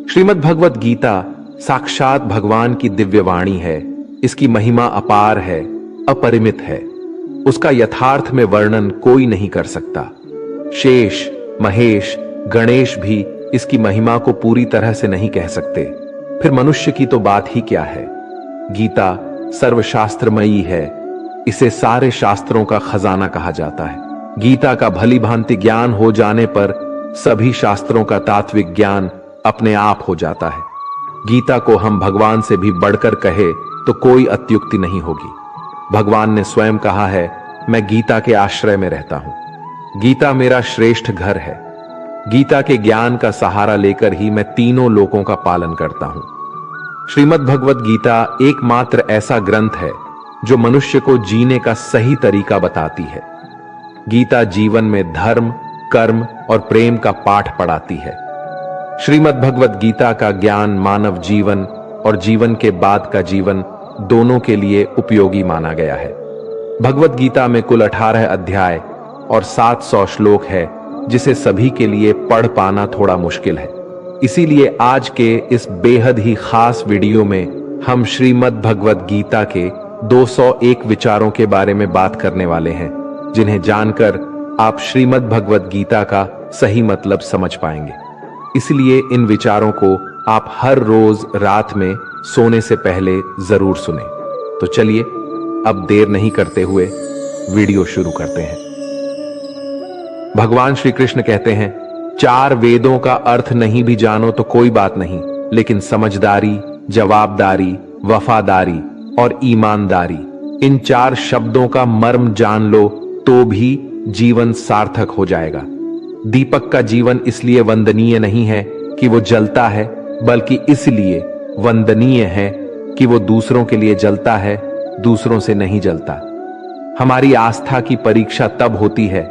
श्रीमद् भगवत गीता साक्षात भगवान की दिव्य वाणी है। इसकी महिमा अपार है, अपरिमित है। उसका यथार्थ में वर्णन कोई नहीं कर सकता। शेष, महेश, गणेश भी इसकी महिमा को पूरी तरह से नहीं कह सकते, फिर मनुष्य की तो बात ही क्या है। गीता सर्वशास्त्रमयी है। इसे सारे शास्त्रों का खजाना कहा जाता है। गीता का भली भांति ज्ञान हो जाने पर सभी शास्त्रों का तात्विक ज्ञान अपने आप हो जाता है। गीता को हम भगवान से भी बढ़कर कहे तो कोई अत्युक्ति नहीं होगी। भगवान ने स्वयं कहा है, मैं गीता के आश्रय में रहता हूं। गीता मेरा श्रेष्ठ घर है। गीता के ज्ञान का सहारा लेकर ही मैं तीनों लोकों का पालन करता हूं। श्रीमद् भगवत गीता एकमात्र ऐसा ग्रंथ है जो मनुष्य को जीने का सही तरीका बताती है। गीता जीवन में धर्म, कर्म और प्रेम का पाठ पढ़ाती है। श्रीमद् भगवत गीता का ज्ञान मानव जीवन और जीवन के बाद का जीवन दोनों के लिए उपयोगी माना गया है। भगवत गीता में कुल 18 अध्याय और 700 श्लोक है, जिसे सभी के लिए पढ़ पाना थोड़ा मुश्किल है। इसीलिए आज के इस बेहद ही खास वीडियो में हम श्रीमद् भगवत गीता के 201 विचारों के बारे में बात करने वाले हैं, जिन्हें जानकर आप श्रीमद् भगवत गीता का सही मतलब समझ पाएंगे। इसलिए इन विचारों को आप हर रोज रात में सोने से पहले जरूर सुने। तो चलिए अब देर नहीं करते हुए वीडियो शुरू करते हैं। भगवान श्री कृष्ण कहते हैं, 4 वेदों का अर्थ नहीं भी जानो तो कोई बात नहीं, लेकिन समझदारी, जवाबदारी, वफादारी और ईमानदारी, इन 4 शब्दों का मर्म जान लो तो भी जीवन सार्थक हो जाएगा। दीपक का जीवन इसलिए वंदनीय नहीं है कि वो जलता है, बल्कि इसलिए वंदनीय है कि वो दूसरों के लिए जलता है, दूसरों से नहीं जलता। हमारी आस्था की परीक्षा तब होती है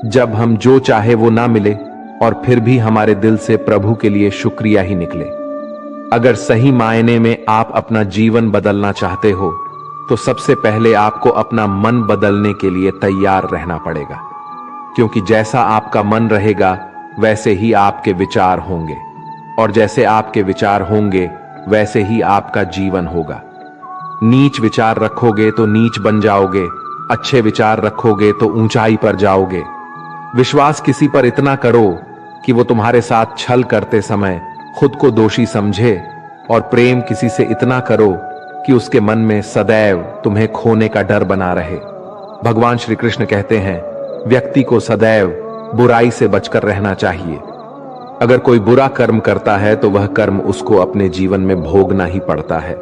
जब हम जो चाहे वो ना मिले और फिर भी हमारे दिल से प्रभु के लिए शुक्रिया ही निकले। अगर सही मायने में आप अपना जीवन बदलना चाहते हो तो सबसे पहले आपको अपना मन बदलने के लिए तैयार रहना पड़ेगा, क्योंकि जैसा आपका मन रहेगा वैसे ही आपके विचार होंगे, और जैसे आपके विचार होंगे वैसे ही आपका जीवन होगा। नीच विचार रखोगे तो नीच बन जाओगे, अच्छे विचार रखोगे तो ऊंचाई पर जाओगे। विश्वास किसी पर इतना करो कि वो तुम्हारे साथ छल करते समय खुद को दोषी समझे, और प्रेम किसी से इतना करो कि उसके मन में सदैव तुम्हें खोने का डर बना रहे। भगवान श्री कृष्ण कहते हैं, व्यक्ति को सदैव बुराई से बचकर रहना चाहिए। अगर कोई बुरा कर्म करता है तो वह कर्म उसको अपने जीवन में भोगना ही पड़ता है।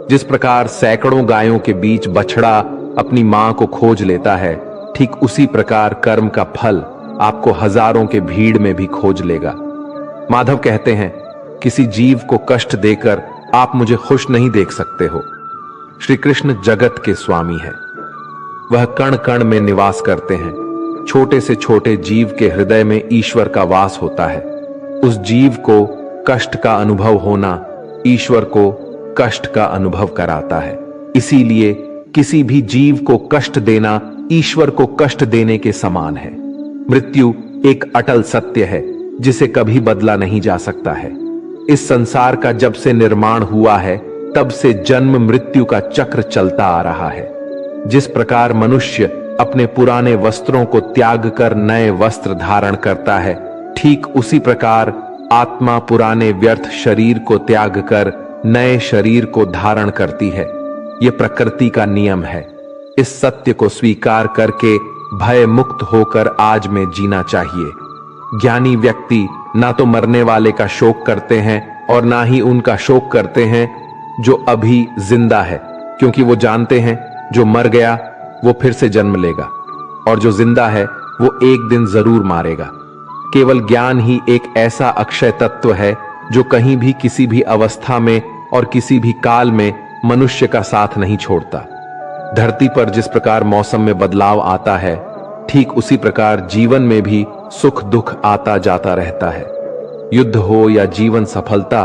जिस प्रकार सैकड़ों गायों के बीच बछड़ा अपनी मां को खोज लेता है, ठीक उसी प्रकार कर्म का फल आपको हजारों के भीड़ में भी खोज लेगा। माधव कहते हैं, किसी जीव को कष्ट देकर आप मुझे खुश नहीं देख सकते हो। श्री कृष्ण जगत के स्वामी है। वह कण कण में निवास करते हैं। छोटे से छोटे जीव के हृदय में ईश्वर का वास होता है। उस जीव को कष्ट का अनुभव होना ईश्वर को कष्ट का अनुभव कराता है। इसीलिए किसी भी जीव को कष्ट देना ईश्वर को कष्ट देने के समान है। मृत्यु एक अटल सत्य है जिसे कभी बदला नहीं जा सकता है। इस संसार का जब से निर्माण हुआ है तब से जन्म मृत्यु का चक्र चलता आ रहा है। जिस प्रकार मनुष्य अपने पुराने वस्त्रों को त्याग कर नए वस्त्र धारण करता है, ठीक उसी प्रकार आत्मा पुराने व्यर्थ शरीर को त्याग कर नए शरीर को धारण करती है। यह प्रकृति का नियम है। इस सत्य को स्वीकार करके भय मुक्त होकर आज में जीना चाहिए। ज्ञानी व्यक्ति ना तो मरने वाले का शोक करते हैं और ना ही उनका शोक करते हैं जो अभी जिंदा है, क्योंकि वो जानते हैं जो मर गया वो फिर से जन्म लेगा और जो जिंदा है वो एक दिन जरूर मारेगा। केवल ज्ञान ही एक ऐसा अक्षय तत्व है जो कहीं भी किसी भी अवस्था में और किसी भी काल में मनुष्य का साथ नहीं छोड़ता। धरती पर जिस प्रकार मौसम में बदलाव आता है, ठीक उसी प्रकार जीवन में भी सुख दुख आता जाता रहता है। युद्ध हो या जीवन सफलता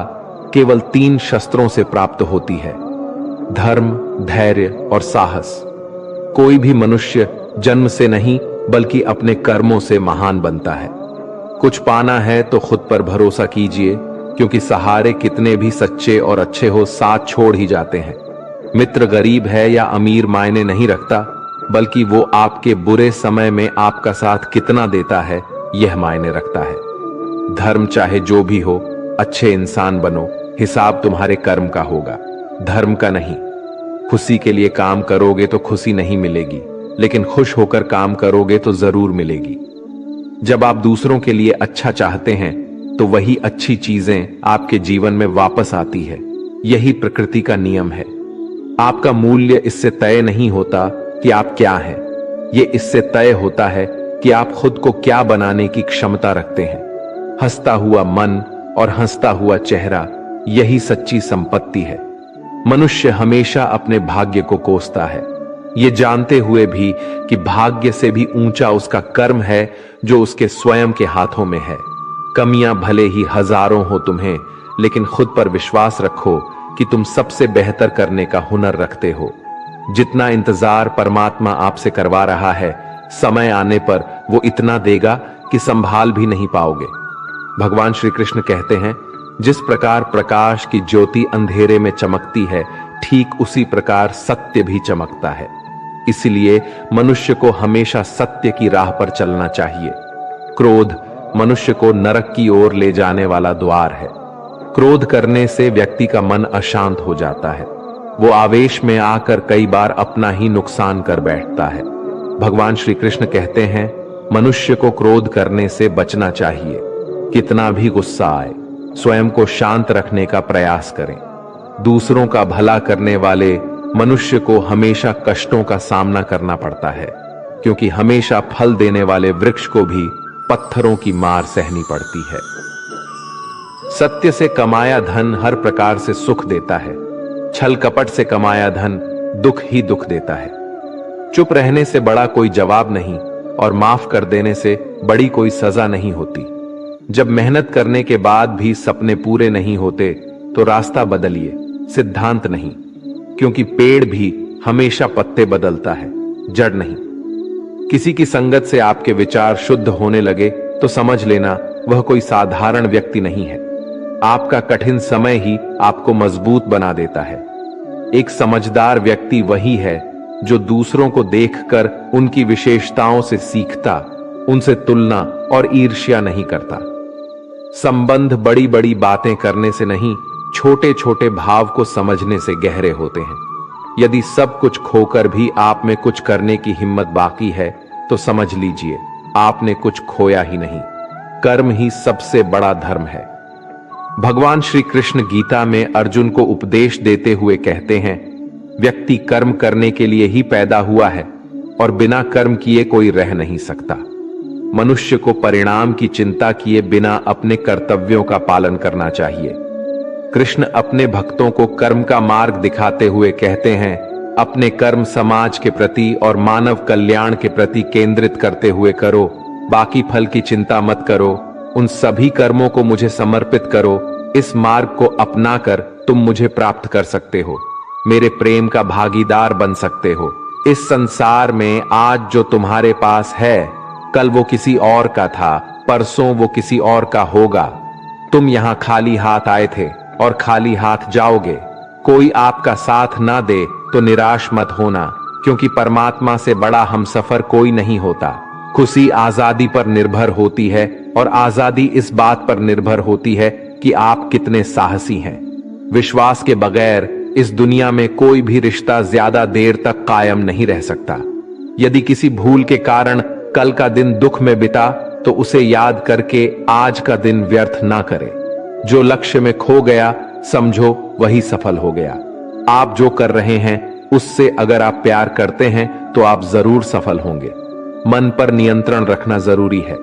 केवल 3 शस्त्रों से प्राप्त होती है: धर्म, धैर्य और साहस। कोई भी मनुष्य जन्म से नहीं बल्कि अपने कर्मों से महान बनता है। कुछ पाना है तो खुद पर भरोसा कीजिए, क्योंकि सहारे कितने भी सच्चे और अच्छे हो साथ छोड़ ही जाते हैं। मित्र गरीब है या अमीर मायने नहीं रखता, बल्कि वो आपके बुरे समय में आपका साथ कितना देता है यह मायने रखता है। धर्म चाहे जो भी हो, अच्छे इंसान बनो, हिसाब तुम्हारे कर्म का होगा, धर्म का नहीं। खुशी के लिए काम करोगे तो खुशी नहीं मिलेगी, लेकिन खुश होकर काम करोगे तो जरूर मिलेगी। जब आप दूसरों के लिए अच्छा चाहते हैं तो वही अच्छी चीजें आपके जीवन में वापस आती है। यही प्रकृति का नियम है। आपका मूल्य इससे तय नहीं होता कि आप क्या हैं, ये इससे तय होता है कि आप खुद को क्या बनाने की क्षमता रखते हैं। हंसता हुआ मन और हंसता हुआ चेहरा, यही सच्ची संपत्ति है। मनुष्य हमेशा अपने भाग्य को कोसता है, ये जानते हुए भी कि भाग्य से भी ऊंचा उसका कर्म है जो उसके स्वयं के हाथों में है। कमियां भले ही हजारों हो तुम्हें, लेकिन खुद पर विश्वास रखो कि तुम सबसे बेहतर करने का हुनर रखते हो। जितना इंतजार परमात्मा आपसे करवा रहा है, समय आने पर वो इतना देगा कि संभाल भी नहीं पाओगे। भगवान श्री कृष्ण कहते हैं, जिस प्रकार प्रकाश की ज्योति अंधेरे में चमकती है, ठीक उसी प्रकार सत्य भी चमकता है। इसलिए मनुष्य को हमेशा सत्य की राह पर चलना चाहिए। क्रोध मनुष्य को नरक की ओर ले जाने वाला द्वार है। क्रोध करने से व्यक्ति का मन अशांत हो जाता है। वो आवेश में आकर कई बार अपना ही नुकसान कर बैठता है। भगवान श्री कृष्ण कहते हैं, मनुष्य को क्रोध करने से बचना चाहिए। कितना भी गुस्सा आए, स्वयं को शांत रखने का प्रयास करें। दूसरों का भला करने वाले मनुष्य को हमेशा कष्टों का सामना करना पड़ता है, क्योंकि हमेशा फल देने वाले वृक्ष को भी पत्थरों की मार सहनी पड़ती है। सत्य से कमाया धन हर प्रकार से सुख देता है, छल कपट से कमाया धन दुख ही दुख देता है। चुप रहने से बड़ा कोई जवाब नहीं, और माफ कर देने से बड़ी कोई सजा नहीं होती। जब मेहनत करने के बाद भी सपने पूरे नहीं होते तो रास्ता बदलिए, सिद्धांत नहीं, क्योंकि पेड़ भी हमेशा पत्ते बदलता है, जड़ नहीं। किसी की संगत से आपके विचार शुद्ध होने लगे तो समझ लेना वह कोई साधारण व्यक्ति नहीं है। आपका कठिन समय ही आपको मजबूत बना देता है। एक समझदार व्यक्ति वही है जो दूसरों को देखकर उनकी विशेषताओं से सीखता, उनसे तुलना और ईर्ष्या नहीं करता। संबंध बड़ी बड़ी बातें करने से नहीं, छोटे छोटे भाव को समझने से गहरे होते हैं। यदि सब कुछ खोकर भी आप में कुछ करने की हिम्मत बाकी है तो समझ लीजिए आपने कुछ खोया ही नहीं। कर्म ही सबसे बड़ा धर्म है। भगवान श्री कृष्ण गीता में अर्जुन को उपदेश देते हुए कहते हैं, व्यक्ति कर्म करने के लिए ही पैदा हुआ है और बिना कर्म किए कोई रह नहीं सकता। मनुष्य को परिणाम की चिंता किए बिना अपने कर्तव्यों का पालन करना चाहिए। कृष्ण अपने भक्तों को कर्म का मार्ग दिखाते हुए कहते हैं, अपने कर्म समाज के प्रति और मानव कल्याण के प्रति केंद्रित करते हुए करो, बाकी फल की चिंता मत करो। उन सभी कर्मों को मुझे समर्पित करो। इस मार्ग को अपनाकर तुम मुझे प्राप्त कर सकते हो, मेरे प्रेम का भागीदार बन सकते हो। इस संसार में आज जो तुम्हारे पास है, कल वो किसी और का था, परसों वो किसी और का होगा। तुम यहां खाली हाथ आए थे और खाली हाथ जाओगे। कोई आपका साथ ना दे तो निराश मत होना, क्योंकि परमात्मा से बड़ा हमसफर कोई नहीं होता। खुशी आजादी पर निर्भर होती है, और आजादी इस बात पर निर्भर होती है कि आप कितने साहसी हैं। विश्वास के बगैर इस दुनिया में कोई भी रिश्ता ज्यादा देर तक कायम नहीं रह सकता। यदि किसी भूल के कारण कल का दिन दुख में बिता तो उसे याद करके आज का दिन व्यर्थ ना करें। जो लक्ष्य में खो गया समझो वही सफल हो गया। आप जो कर रहे हैं उससे अगर आप प्यार करते हैं तो आप जरूर सफल होंगे। मन पर नियंत्रण रखना जरूरी है।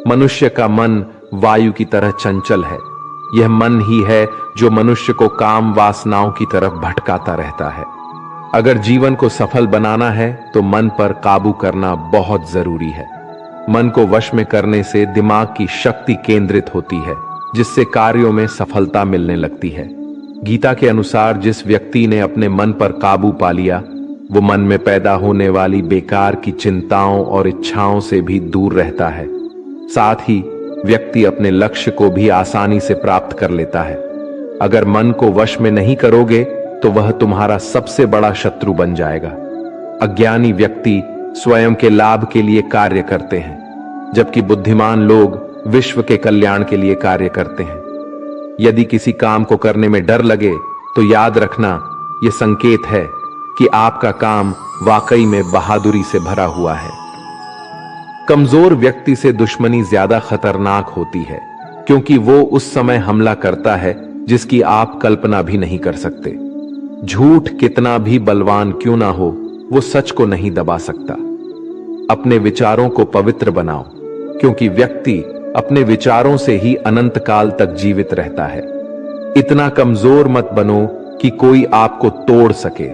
मनुष्य का मन वायु की तरह चंचल है। यह मन ही है जो मनुष्य को काम वासनाओं की तरफ भटकाता रहता है। अगर जीवन को सफल बनाना है तो मन पर काबू करना बहुत जरूरी है। मन को वश में करने से दिमाग की शक्ति केंद्रित होती है, जिससे कार्यों में सफलता मिलने लगती है। गीता के अनुसार जिस व्यक्ति ने अपने मन पर काबू पा लिया, वो मन में पैदा होने वाली बेकार की चिंताओं और इच्छाओं से भी दूर रहता है। साथ ही व्यक्ति अपने लक्ष्य को भी आसानी से प्राप्त कर लेता है। अगर मन को वश में नहीं करोगे तो वह तुम्हारा सबसे बड़ा शत्रु बन जाएगा। अज्ञानी व्यक्ति स्वयं के लाभ के लिए कार्य करते हैं, जबकि बुद्धिमान लोग विश्व के कल्याण के लिए कार्य करते हैं। यदि किसी काम को करने में डर लगे तो याद रखना, यह संकेत है कि आपका काम वाकई में बहादुरी से भरा हुआ है। कमजोर व्यक्ति से दुश्मनी ज्यादा खतरनाक होती है, क्योंकि वो उस समय हमला करता है जिसकी आप कल्पना भी नहीं कर सकते। झूठ कितना भी बलवान क्यों ना हो, वो सच को नहीं दबा सकता। अपने विचारों को पवित्र बनाओ, क्योंकि व्यक्ति अपने विचारों से ही अनंत काल तक जीवित रहता है। इतना कमजोर मत बनो कि कोई आपको तोड़ सके,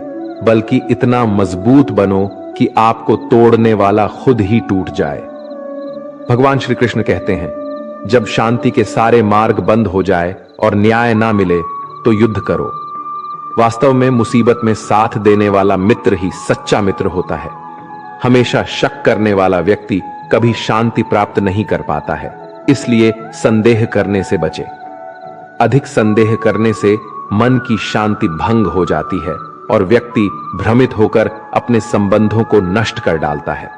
बल्कि इतना मजबूत बनो कि आपको तोड़ने वाला खुद ही टूट जाए। भगवान श्री कृष्ण कहते हैं, जब शांति के सारे मार्ग बंद हो जाए और न्याय ना मिले तो युद्ध करो। वास्तव में मुसीबत में साथ देने वाला मित्र ही सच्चा मित्र होता है। हमेशा शक करने वाला व्यक्ति कभी शांति प्राप्त नहीं कर पाता है, इसलिए संदेह करने से बचे। अधिक संदेह करने से मन की शांति भंग हो जाती है और व्यक्ति भ्रमित होकर अपने संबंधों को नष्ट कर डालता है।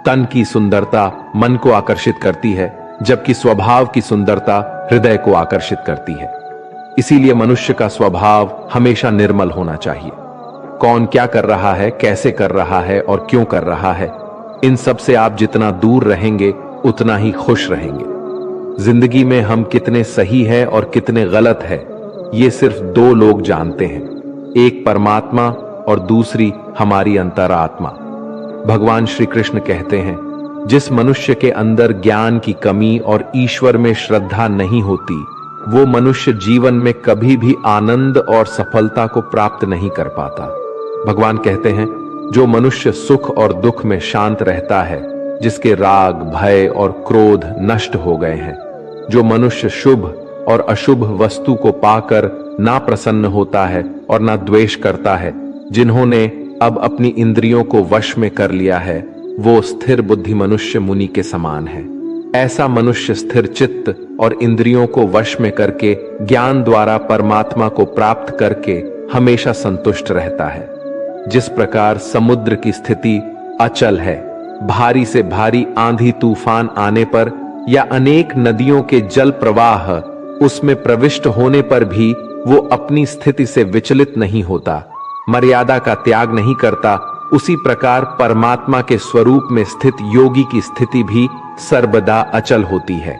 तन की सुंदरता मन को आकर्षित करती है, जबकि स्वभाव की सुंदरता हृदय को आकर्षित करती है। इसीलिए मनुष्य का स्वभाव हमेशा निर्मल होना चाहिए। कौन क्या कर रहा है, कैसे कर रहा है और क्यों कर रहा है, इन सब से आप जितना दूर रहेंगे उतना ही खुश रहेंगे। जिंदगी में हम कितने सही हैं और कितने गलत हैं, ये सिर्फ दो लोग जानते हैं, एक परमात्मा और दूसरी हमारी अंतरात्मा। भगवान श्री कृष्ण कहते हैं, जिस मनुष्य के अंदर ज्ञान की कमी और ईश्वर में श्रद्धा नहीं होती, वो मनुष्य जीवन में कभी भी आनंद और सफलता को प्राप्त नहीं कर पाता। भगवान कहते हैं, जो मनुष्य सुख और दुख में शांत रहता है, जिसके राग, भय और क्रोध नष्ट हो गए हैं, जो मनुष्य शुभ और अशुभ वस्तु को पाकर ना प्रसन्न होता है और ना द्वेष करता है, जिन्होंने अब अपनी इंद्रियों को वश में कर लिया है, वो स्थिर बुद्धि मनुष्य मुनि के समान है। ऐसा मनुष्य स्थिर चित्त और इंद्रियों को वश में करके ज्ञान द्वारा परमात्मा को प्राप्त करके हमेशा संतुष्ट रहता है। जिस प्रकार समुद्र की स्थिति अचल है, भारी से भारी आंधी तूफान आने पर या अनेक नदियों के जल प्रवाह उसमें प्रविष्ट होने पर भी वो अपनी स्थिति से विचलित नहीं होता, मर्यादा का त्याग नहीं करता, उसी प्रकार परमात्मा के स्वरूप में स्थित योगी की स्थिति भी सर्वदा अचल होती है।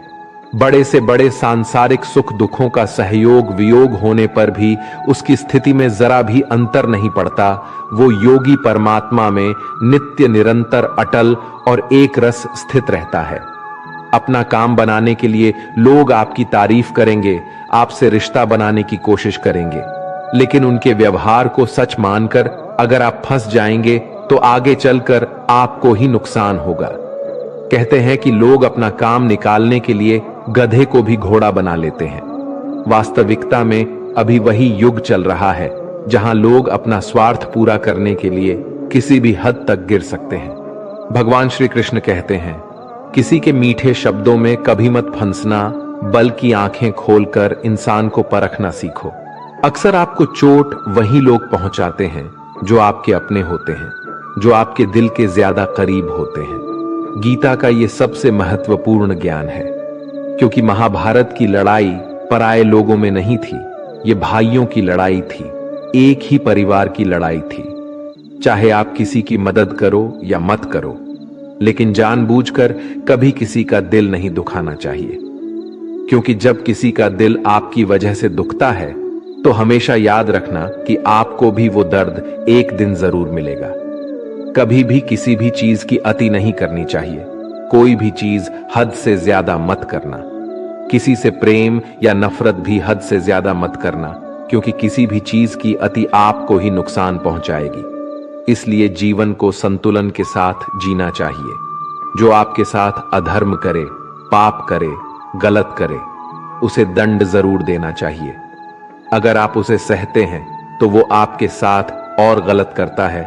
बड़े से बड़े सांसारिक सुख दुखों का सहयोग वियोग होने पर भी उसकी स्थिति में जरा भी अंतर नहीं पड़ता। वो योगी परमात्मा में नित्य निरंतर अटल और एक रस स्थित रहता है। अपना काम बनाने के लिए लोग आपकी तारीफ करेंगे, आपसे रिश्ता बनाने की कोशिश करेंगे, लेकिन उनके व्यवहार को सच मानकर अगर आप फंस जाएंगे तो आगे चलकर आपको ही नुकसान होगा। कहते हैं कि लोग अपना काम निकालने के लिए गधे को भी घोड़ा बना लेते हैं। वास्तविकता में अभी वही युग चल रहा है जहां लोग अपना स्वार्थ पूरा करने के लिए किसी भी हद तक गिर सकते हैं। भगवान श्री कृष्ण कहते हैं, किसी के मीठे शब्दों में कभी मत फंसना, बल्कि आंखें खोलकर इंसान को परखना सीखो। अक्सर आपको चोट वही लोग पहुंचाते हैं जो आपके अपने होते हैं, जो आपके दिल के ज्यादा करीब होते हैं। गीता का ये सबसे महत्वपूर्ण ज्ञान है, क्योंकि महाभारत की लड़ाई पराये लोगों में नहीं थी, ये भाइयों की लड़ाई थी, एक ही परिवार की लड़ाई थी। चाहे आप किसी की मदद करो या मत करो, लेकिन जानबूझकर कभी किसी का दिल नहीं दुखाना चाहिए, क्योंकि जब किसी का दिल आपकी वजह से दुखता है तो हमेशा याद रखना कि आपको भी वो दर्द एक दिन जरूर मिलेगा। कभी भी किसी भी चीज की अति नहीं करनी चाहिए। कोई भी चीज हद से ज्यादा मत करना। किसी से प्रेम या नफरत भी हद से ज्यादा मत करना, क्योंकि किसी भी चीज की अति आपको ही नुकसान पहुंचाएगी। इसलिए जीवन को संतुलन के साथ जीना चाहिए। जो आपके साथ अधर्म करे, पाप करे, गलत करे, उसे दंड जरूर देना चाहिए। अगर आप उसे सहते हैं तो वो आपके साथ और गलत करता है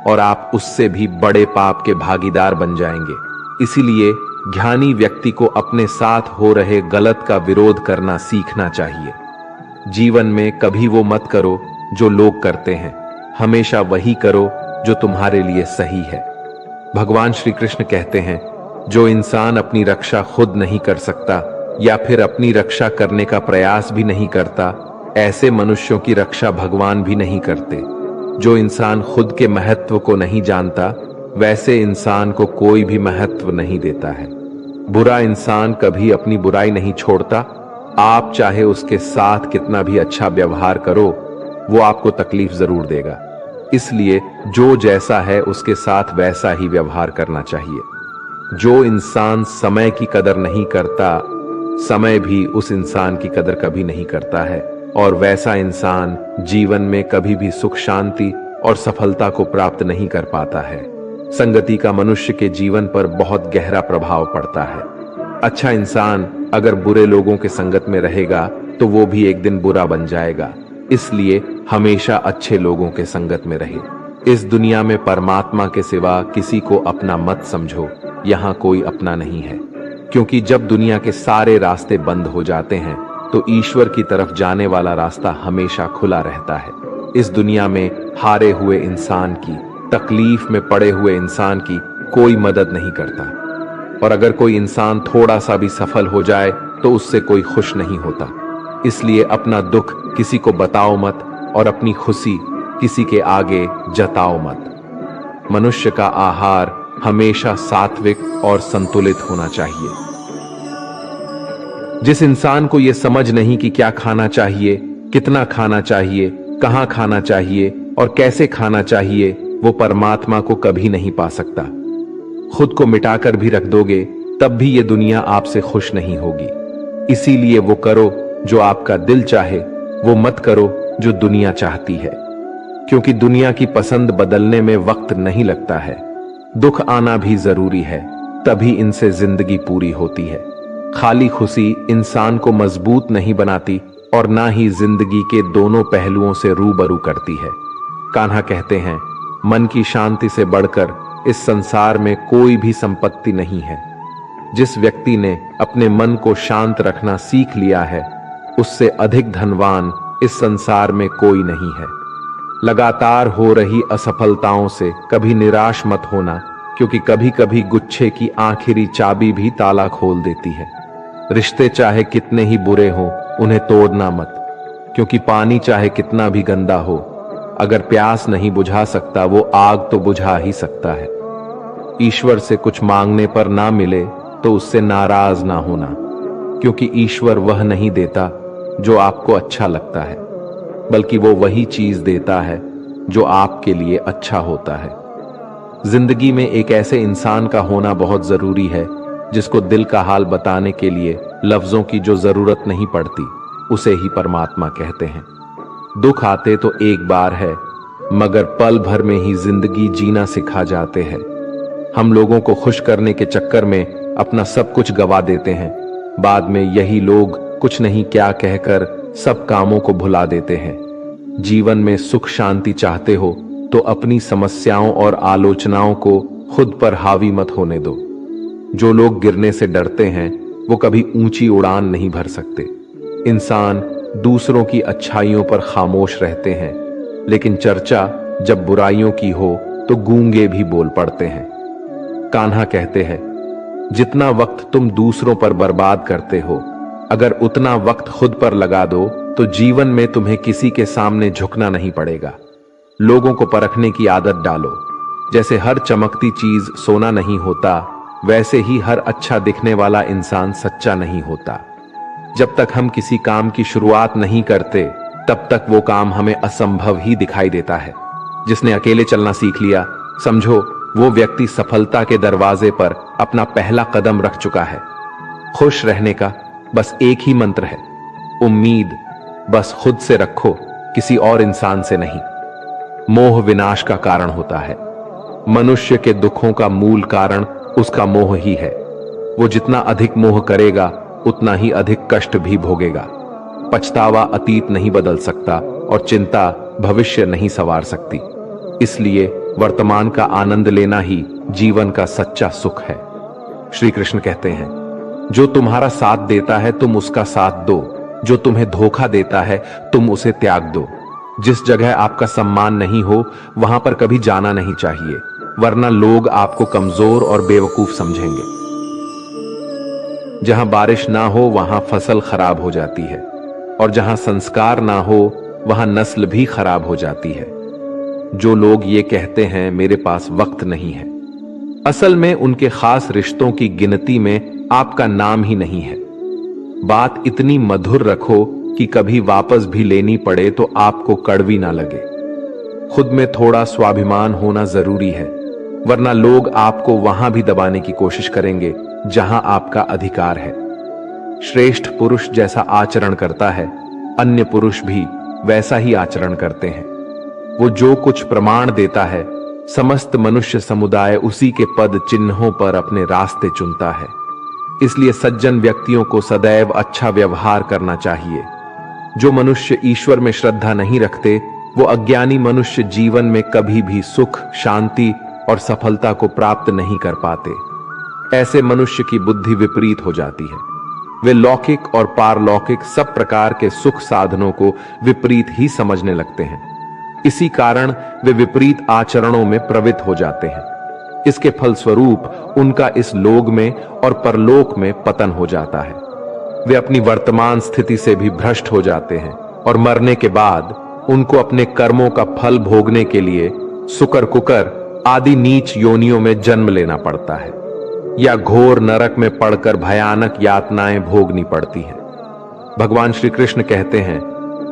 और आप उससे भी बड़े पाप के भागीदार बन जाएंगे। इसीलिए ज्ञानी व्यक्ति को अपने साथ हो रहे गलत का विरोध करना सीखना चाहिए। जीवन में कभी वो मत करो जो लोग करते हैं, हमेशा वही करो जो तुम्हारे लिए सही है। भगवान श्री कृष्ण कहते हैं, जो इंसान अपनी रक्षा खुद नहीं कर सकता या फिर अपनी रक्षा करने का प्रयास भी नहीं करता, ऐसे मनुष्यों की रक्षा भगवान भी नहीं करते। जो इंसान खुद के महत्व को नहीं जानता, वैसे इंसान को कोई भी महत्व नहीं देता है। बुरा इंसान कभी अपनी बुराई नहीं छोड़ता। आप चाहे उसके साथ कितना भी अच्छा व्यवहार करो, वो आपको तकलीफ जरूर देगा। इसलिए जो जैसा है उसके साथ वैसा ही व्यवहार करना चाहिए। जो इंसान समय की कदर नहीं करता, समय भी उस इंसान की कदर कभी नहीं करता है, और वैसा इंसान जीवन में कभी भी सुख, शांति और सफलता को प्राप्त नहीं कर पाता है। संगति का मनुष्य के जीवन पर बहुत गहरा प्रभाव पड़ता है। अच्छा इंसान अगर बुरे लोगों के संगत में रहेगा तो वो भी एक दिन बुरा बन जाएगा। इसलिए हमेशा अच्छे लोगों के संगत में रहे। इस दुनिया में परमात्मा के सिवा किसी को अपना मत समझो, यहाँ कोई अपना नहीं है। क्योंकि जब दुनिया के सारे रास्ते बंद हो जाते हैं तो ईश्वर की तरफ जाने वाला रास्ता हमेशा खुला रहता है। इस दुनिया में हारे हुए इंसान की, तकलीफ में पड़े हुए इंसान की कोई मदद नहीं करता, और अगर कोई इंसान थोड़ा सा भी सफल हो जाए तो उससे कोई खुश नहीं होता। इसलिए अपना दुख किसी को बताओ मत और अपनी खुशी किसी के आगे जताओ मत। मनुष्य का आहार हमेशा सात्विक और संतुलित होना चाहिए। जिस इंसान को यह समझ नहीं कि क्या खाना चाहिए, कितना खाना चाहिए, कहां खाना चाहिए और कैसे खाना चाहिए, वो परमात्मा को कभी नहीं पा सकता। खुद को मिटाकर भी रख दोगे तब भी ये दुनिया आपसे खुश नहीं होगी। इसीलिए वो करो जो आपका दिल चाहे, वो मत करो जो दुनिया चाहती है। क्योंकि दुनिया की पसंद बदलने में वक्त नहीं लगता है। दुख आना भी जरूरी है, तभी इनसे जिंदगी पूरी होती है। खाली खुशी इंसान को मजबूत नहीं बनाती और ना ही जिंदगी के दोनों पहलुओं से रूबरू करती है। कान्हा कहते हैं, मन की शांति से बढ़कर इस संसार में कोई भी संपत्ति नहीं है। जिस व्यक्ति ने अपने मन को शांत रखना सीख लिया है, उससे अधिक धनवान इस संसार में कोई नहीं है। लगातार हो रही असफलताओं से कभी निराश मत होना, क्योंकि कभी कभी गुच्छे की आखिरी चाबी भी ताला खोल देती है। रिश्ते चाहे कितने ही बुरे हों, उन्हें तोड़ना मत, क्योंकि पानी चाहे कितना भी गंदा हो, अगर प्यास नहीं बुझा सकता वो आग तो बुझा ही सकता है। ईश्वर से कुछ मांगने पर ना मिले तो उससे नाराज ना होना, क्योंकि ईश्वर वह नहीं देता जो आपको अच्छा लगता है, बल्कि वो वही चीज देता है जो आपके लिए अच्छा होता है। जिंदगी में एक ऐसे इंसान का होना बहुत जरूरी है जिसको दिल का हाल बताने के लिए लफ्जों की जो जरूरत नहीं पड़ती, उसे ही परमात्मा कहते हैं। दुख आते तो एक बार है, मगर पल भर में ही जिंदगी जीना सिखा जाते हैं। हम लोगों को खुश करने के चक्कर में अपना सब कुछ गवा देते हैं। बाद में यही लोग कुछ नहीं क्या कहकर सब कामों को भुला देते हैं। जीवन में सुख शांति चाहते हो तो अपनी समस्याओं और आलोचनाओं को खुद पर हावी मत होने दो। जो लोग गिरने से डरते हैं वो कभी ऊंची उड़ान नहीं भर सकते। इंसान दूसरों की अच्छाइयों पर खामोश रहते हैं, लेकिन चर्चा जब बुराइयों की हो तो गूंगे भी बोल पड़ते हैं। कान्हा कहते हैं, जितना वक्त तुम दूसरों पर बर्बाद करते हो, अगर उतना वक्त खुद पर लगा दो तो जीवन में तुम्हें किसी के सामने झुकना नहीं पड़ेगा। लोगों को परखने की आदत डालो। जैसे हर चमकती चीज सोना नहीं होता, वैसे ही हर अच्छा दिखने वाला इंसान सच्चा नहीं होता। जब तक हम किसी काम की शुरुआत नहीं करते, तब तक वो काम हमें असंभव ही दिखाई देता है। जिसने अकेले चलना सीख लिया, समझो वो व्यक्ति सफलता के दरवाजे पर अपना पहला कदम रख चुका है। खुश रहने का बस एक ही मंत्र है, उम्मीद बस खुद से रखो, किसी और इंसान से नहीं। मोह विनाश का कारण होता है। मनुष्य के दुखों का मूल कारण उसका मोह ही है। वो जितना अधिक मोह करेगा उतना ही अधिक कष्ट भी भोगेगा। पछतावा अतीत नहीं बदल सकता और चिंता भविष्य नहीं संवार सकती। इसलिए वर्तमान का आनंद लेना ही जीवन का सच्चा सुख है। श्री कृष्ण कहते हैं, जो तुम्हारा साथ देता है तुम उसका साथ दो, जो तुम्हें धोखा देता है तुम उसे त्याग दो। जिस जगह आपका सम्मान नहीं हो वहां पर कभी जाना नहीं चाहिए, वरना लोग आपको कमजोर और बेवकूफ समझेंगे। जहां बारिश ना हो वहां फसल खराब हो जाती है, और जहां संस्कार ना हो वहां नस्ल भी खराब हो जाती है। जो लोग ये कहते हैं मेरे पास वक्त नहीं है, असल में उनके खास रिश्तों की गिनती में आपका नाम ही नहीं है। बात इतनी मधुर रखो कि कभी वापस भी लेनी पड़े तो आपको कड़वी ना लगे। खुद में थोड़ा स्वाभिमान होना जरूरी है, वरना लोग आपको वहां भी दबाने की कोशिश करेंगे जहां आपका अधिकार है। श्रेष्ठ पुरुष जैसा आचरण करता है, अन्य पुरुष भी वैसा ही आचरण करते हैं। वो जो कुछ प्रमाण देता है, समस्त मनुष्य समुदाय उसी के पद चिन्हों पर अपने रास्ते चुनता है। इसलिए सज्जन व्यक्तियों को सदैव अच्छा व्यवहार करना चाहिए। जो मनुष्य ईश्वर में श्रद्धा नहीं रखते, वो अज्ञानी मनुष्य जीवन में कभी भी सुख, शांति और सफलता को प्राप्त नहीं कर पाते। ऐसे मनुष्य की बुद्धि विपरीत हो जाती है। वे लौकिक और पारलौकिक सब प्रकार के सुख साधनों को विपरीत ही समझने लगते हैं। इसी कारण वे विपरीत आचरणों में प्रवृत्त हो जाते हैं। इसके फलस्वरूप उनका इस लोक में और परलोक में पतन हो जाता है। वे अपनी वर्तमान स्थिति से भी भ्रष्ट हो जाते हैं, और मरने के बाद उनको अपने कर्मों का फल भोगने के लिए सुकर कुकर आदि नीच योनियों में जन्म लेना पड़ता है, या घोर नरक में पड़कर भयानक यातनाएं भोगनी पड़ती हैं। भगवान श्री कृष्ण कहते हैं,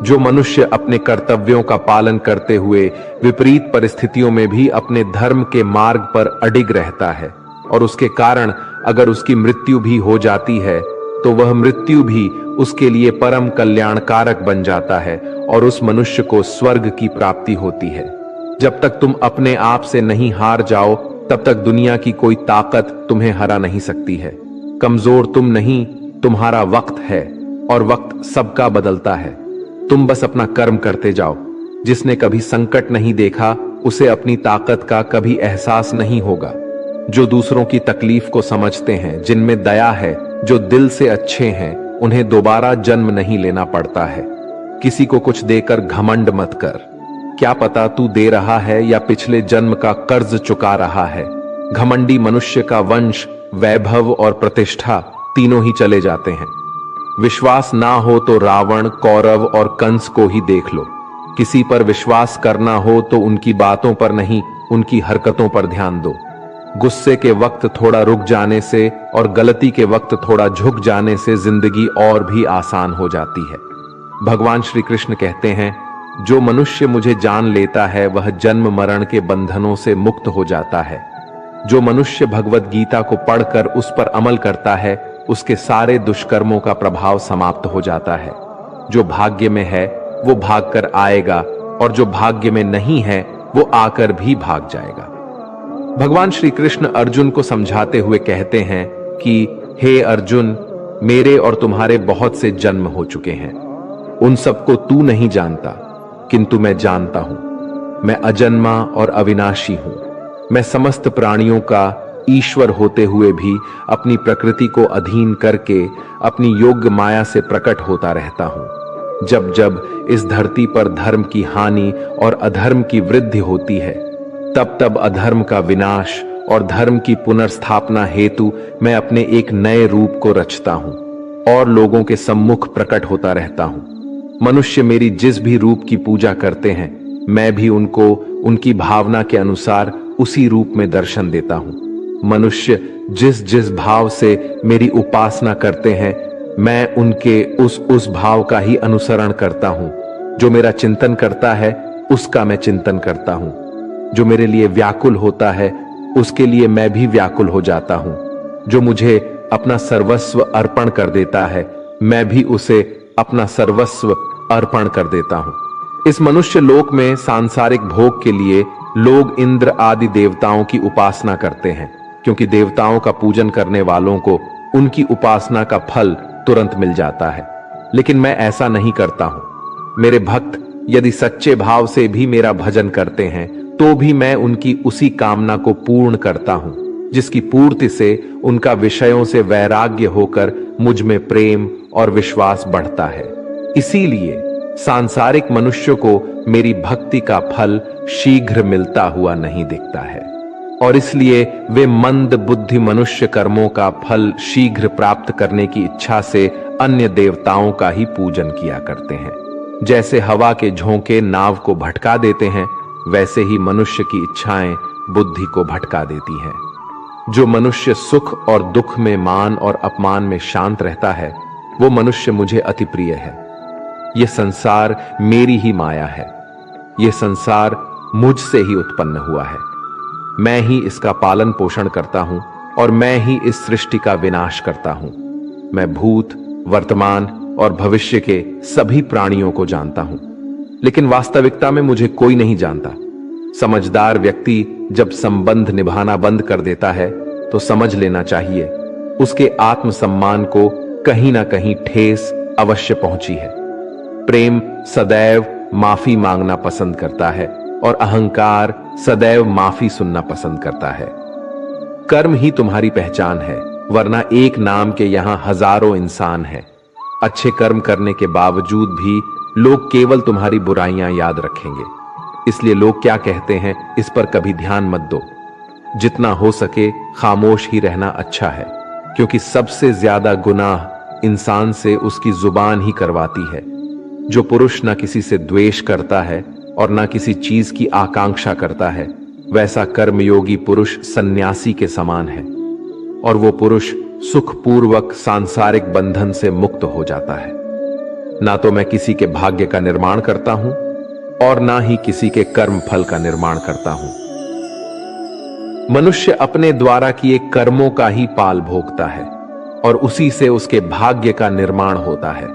जो मनुष्य अपने कर्तव्यों का पालन करते हुए विपरीत परिस्थितियों में भी अपने धर्म के मार्ग पर अडिग रहता है, और उसके कारण अगर उसकी मृत्यु भी हो जाती है तो वह मृत्यु भी उसके लिए परम कल्याणकारक बन जाता है, और उस मनुष्य को स्वर्ग की प्राप्ति होती है। जब तक तुम अपने आप से नहीं हार जाओ, तब तक दुनिया की कोई ताकत तुम्हें हरा नहीं सकती है। कमजोर तुम नहीं, तुम्हारा वक्त है, और वक्त सबका बदलता है। तुम बस अपना कर्म करते जाओ। जिसने कभी संकट नहीं देखा, उसे अपनी ताकत का कभी एहसास नहीं होगा। जो दूसरों की तकलीफ को समझते हैं, जिनमें दया है, जो दिल से अच्छे हैं, उन्हें दोबारा जन्म नहीं लेना पड़ता है। किसी को कुछ देकर घमंड मत कर। क्या पता तू दे रहा है या पिछले जन्म का कर्ज चुका रहा है। घमंडी मनुष्य का वंश, वैभव और प्रतिष्ठा तीनों ही चले जाते हैं। विश्वास ना हो तो रावण, कौरव और कंस को ही देख लो। किसी पर विश्वास करना हो तो उनकी बातों पर नहीं, उनकी हरकतों पर ध्यान दो। गुस्से के वक्त थोड़ा रुक जाने से और गलती के वक्त थोड़ा झुक जाने से जिंदगी और भी आसान हो जाती है। भगवान श्री कृष्ण कहते हैं, जो मनुष्य मुझे जान लेता है वह जन्म मरण के बंधनों से मुक्त हो जाता है। जो मनुष्य भगवत गीता को पढ़कर उस पर अमल करता है, उसके सारे दुष्कर्मों का प्रभाव समाप्त हो जाता है। जो भाग्य में है वो भाग कर आएगा, और जो भाग्य में नहीं है वो आकर भी भाग जाएगा। भगवान श्री कृष्ण अर्जुन को समझाते हुए कहते हैं कि हे अर्जुन, मेरे और तुम्हारे बहुत से जन्म हो चुके हैं। उन सबको तू नहीं जानता, किंतु मैं जानता हूं। मैं अजन्मा और अविनाशी हूं। मैं समस्त प्राणियों का ईश्वर होते हुए भी अपनी प्रकृति को अधीन करके अपनी योग्य माया से प्रकट होता रहता हूं। जब जब इस धरती पर धर्म की हानि और अधर्म की वृद्धि होती है, तब तब अधर्म का विनाश और धर्म की पुनर्स्थापना हेतु मैं अपने एक नए रूप को रचता हूं और लोगों के सम्मुख प्रकट होता रहता हूं। मनुष्य मेरी जिस भी रूप की पूजा करते हैं, मैं भी उनको उनकी भावना के अनुसार उसी रूप में दर्शन देता हूं। मनुष्य जिस जिस भाव से मेरी उपासना करते हैं, मैं उनके उस भाव का ही अनुसरण करता हूं। जो मेरा चिंतन करता है उसका मैं चिंतन करता हूं। जो मेरे लिए व्याकुल होता है उसके लिए मैं भी व्याकुल हो जाता हूं। जो मुझे अपना सर्वस्व अर्पण कर देता है, मैं भी उसे अपना सर्वस्व अर्पण कर देता हूं। इस मनुष्य लोक में सांसारिक भोग के लिए लोग इंद्र आदि देवताओं की उपासना करते हैं, क्योंकि देवताओं का पूजन करने वालों को उनकी उपासना का फल तुरंत मिल जाता है। लेकिन मैं ऐसा नहीं करता हूं। मेरे भक्त यदि सच्चे भाव से भी मेरा भजन करते हैं, तो भी मैं उनकी उसी कामना को पूर्ण करता हूं। जिसकी पूर्ति से उनका विषयों से वैराग्य होकर मुझ में प्रेम और विश्वास बढ़ता है। इसीलिए सांसारिक मनुष्य को मेरी भक्ति का फल शीघ्र मिलता हुआ नहीं दिखता है, और इसलिए वे मंद बुद्धि मनुष्य कर्मों का फल शीघ्र प्राप्त करने की इच्छा से अन्य देवताओं का ही पूजन किया करते हैं। जैसे हवा के झोंके नाव को भटका देते हैं, वैसे ही मनुष्य की इच्छाएं बुद्धि को भटका देती हैं। जो मनुष्य सुख और दुख में, मान और अपमान में शांत रहता है, वो मनुष्य मुझे अति प्रिय है। यह संसार मेरी ही माया है। यह संसार मुझसे ही उत्पन्न हुआ है। मैं ही इसका पालन पोषण करता हूं और मैं ही इस सृष्टि का विनाश करता हूं। मैं भूत, वर्तमान और भविष्य के सभी प्राणियों को जानता हूं, लेकिन वास्तविकता में मुझे कोई नहीं जानता। समझदार व्यक्ति जब संबंध निभाना बंद कर देता है तो समझ लेना चाहिए उसके आत्मसम्मान को कहीं ना कहीं ठेस अवश्य पहुंची है। प्रेम सदैव माफी मांगना पसंद करता है और अहंकार सदैव माफी सुनना पसंद करता है। कर्म ही तुम्हारी पहचान है, वरना एक नाम के यहां हजारों इंसान हैं। अच्छे कर्म करने के बावजूद भी लोग केवल तुम्हारी बुराइयां याद रखेंगे। इसलिए लोग क्या कहते हैं इस पर कभी ध्यान मत दो। जितना हो सके खामोश ही रहना अच्छा है, क्योंकि सबसे ज्यादा गुनाह इंसान से उसकी जुबान ही करवाती है। जो पुरुष ना किसी से द्वेष करता है और ना किसी चीज की आकांक्षा करता है, वैसा कर्मयोगी पुरुष सन्यासी के समान है, और वो पुरुष सुखपूर्वक सांसारिक बंधन से मुक्त हो जाता है। ना तो मैं किसी के भाग्य का निर्माण करता हूं और ना ही किसी के कर्म फल का निर्माण करता हूं। मनुष्य अपने द्वारा किए कर्मों का ही पाल भोगता है और उसी से उसके भाग्य का निर्माण होता है।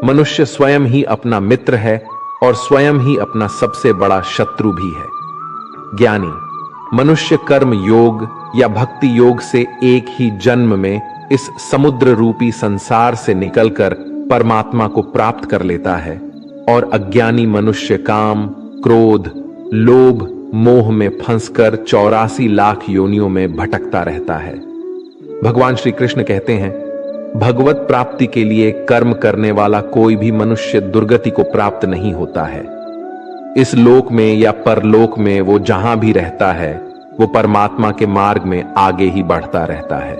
मनुष्य स्वयं ही अपना मित्र है और स्वयं ही अपना सबसे बड़ा शत्रु भी है। ज्ञानी मनुष्य कर्म योग या भक्ति योग से एक ही जन्म में इस समुद्र रूपी संसार से निकलकर परमात्मा को प्राप्त कर लेता है, और अज्ञानी मनुष्य काम, क्रोध, लोभ, मोह में फंसकर 84 लाख योनियों में भटकता रहता है। भगवान श्री कृष्ण कहते हैं, भगवत प्राप्ति के लिए कर्म करने वाला कोई भी मनुष्य दुर्गति को प्राप्त नहीं होता है। इस लोक में या परलोक में वो जहां भी रहता है, वो परमात्मा के मार्ग में आगे ही बढ़ता रहता है।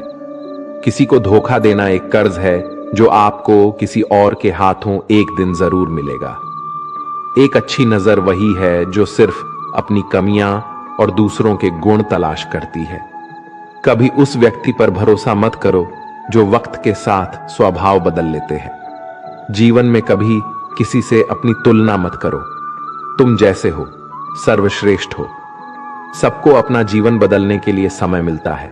किसी को धोखा देना एक कर्ज है जो आपको किसी और के हाथों एक दिन जरूर मिलेगा। एक अच्छी नजर वही है जो सिर्फ अपनी कमियां और दूसरों के गुण तलाश करती है। कभी उस व्यक्ति पर भरोसा मत करो जो वक्त के साथ स्वभाव बदल लेते हैं। जीवन में कभी किसी से अपनी तुलना मत करो। तुम जैसे हो सर्वश्रेष्ठ हो। सबको अपना जीवन बदलने के लिए समय मिलता है,